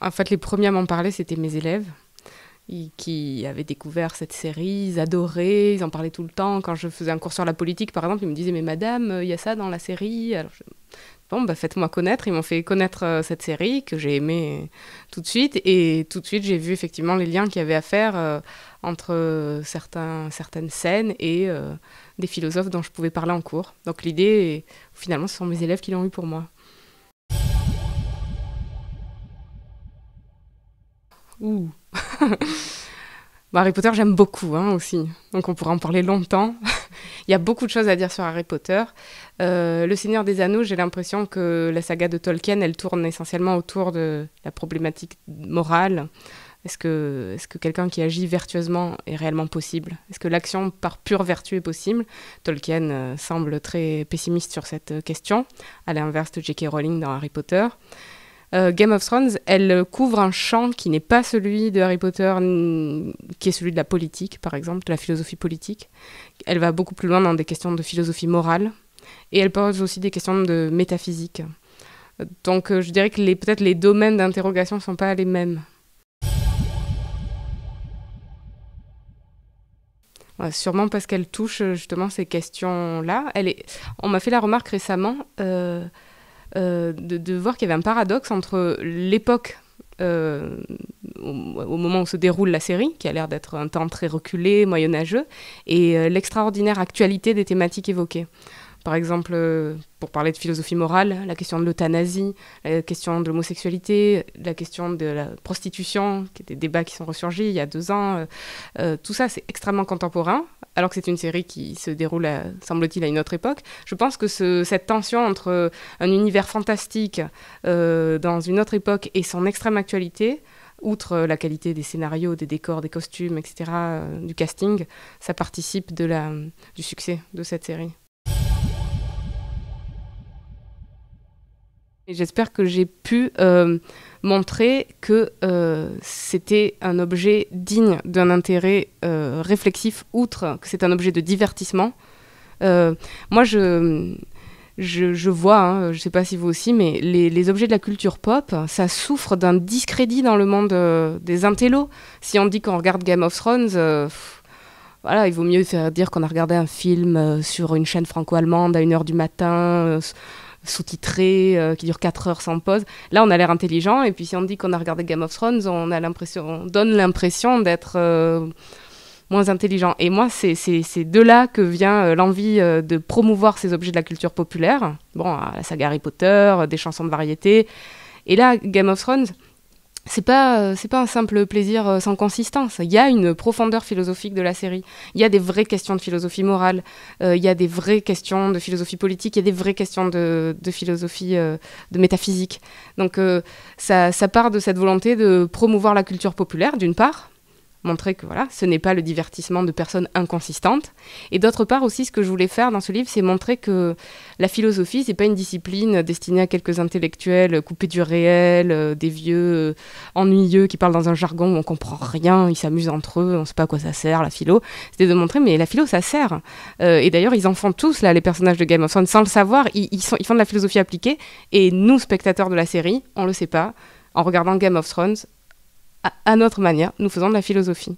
En fait, les premiers à m'en parler, c'était mes élèves qui avaient découvert cette série, ils adoraient, ils en parlaient tout le temps. Quand je faisais un cours sur la politique, par exemple, ils me disaient « Mais madame, il y a ça dans la série ?» Alors, bon, bah, faites-moi connaître. Ils m'ont fait connaître cette série que j'ai aimée tout de suite. Et tout de suite, j'ai vu effectivement les liens qu'il y avait à faire entre certaines scènes et des philosophes dont je pouvais parler en cours. Donc l'idée, finalement, ce sont mes élèves qui l'ont eu pour moi. Ouh. Bah, Harry Potter, j'aime beaucoup aussi. Donc on pourra en parler longtemps. Il y a beaucoup de choses à dire sur Harry Potter. Le Seigneur des Anneaux, j'ai l'impression que la saga de Tolkien, elle tourne essentiellement autour de la problématique morale. Est-ce que quelqu'un qui agit vertueusement est réellement possible? Est-ce que l'action par pure vertu est possible? Tolkien semble très pessimiste sur cette question, à l'inverse de J.K. Rowling dans Harry Potter. Game of Thrones, elle couvre un champ qui n'est pas celui de Harry Potter, qui est celui de la politique, par exemple, de la philosophie politique. Elle va beaucoup plus loin dans des questions de philosophie morale, et elle pose aussi des questions de métaphysique. Donc je dirais que peut-être les domaines d'interrogation ne sont pas les mêmes. Ouais, sûrement parce qu'elle touche justement ces questions-là. On m'a fait la remarque récemment de voir qu'il y avait un paradoxe entre l'époque au moment où se déroule la série, qui a l'air d'être un temps très reculé, moyenâgeux, et l'extraordinaire actualité des thématiques évoquées. Par exemple, pour parler de philosophie morale, la question de l'euthanasie, la question de l'homosexualité, la question de la prostitution, qui étaient des débats qui sont ressurgis il y a 2 ans. Tout ça, c'est extrêmement contemporain, alors que c'est une série qui se déroule, semble-t-il, à une autre époque. Je pense que cette tension entre un univers fantastique dans une autre époque et son extrême actualité, outre la qualité des scénarios, des décors, des costumes, etc., du casting, ça participe du succès de cette série. Et j'espère que j'ai pu montrer que c'était un objet digne d'un intérêt réflexif, outre que c'est un objet de divertissement. Moi, je vois, je ne sais pas si vous aussi, mais les objets de la culture pop, ça souffre d'un discrédit dans le monde des intellos. Si on dit qu'on regarde Game of Thrones... voilà, il vaut mieux faire dire qu'on a regardé un film sur une chaîne franco-allemande à 1h du matin, sous-titré, qui dure 4 heures sans pause. Là, on a l'air intelligent, et puis si on dit qu'on a regardé Game of Thrones, on donne l'impression d'être moins intelligent. Et moi, c'est de là que vient l'envie de promouvoir ces objets de la culture populaire. Bon, la saga Harry Potter, des chansons de variété. Et là, Game of Thrones... C'est pas un simple plaisir sans consistance. Il y a une profondeur philosophique de la série. Il y a des vraies questions de philosophie morale. Il y a des vraies questions de philosophie politique. Il y a des vraies questions de philosophie, de métaphysique. Donc ça part de cette volonté de promouvoir la culture populaire, d'une part, montrer que voilà, ce n'est pas le divertissement de personnes inconsistantes. Et d'autre part aussi, ce que je voulais faire dans ce livre, c'est montrer que la philosophie, c'est pas une discipline destinée à quelques intellectuels coupés du réel, des vieux ennuyeux qui parlent dans un jargon où on comprend rien, ils s'amusent entre eux, on sait pas à quoi ça sert, la philo. C'était de montrer, mais la philo, ça sert. Et d'ailleurs, ils en font tous, là, les personnages de Game of Thrones, sans le savoir, ils font de la philosophie appliquée. Et nous, spectateurs de la série, on le sait pas, en regardant Game of Thrones, à notre manière, nous faisons de la philosophie.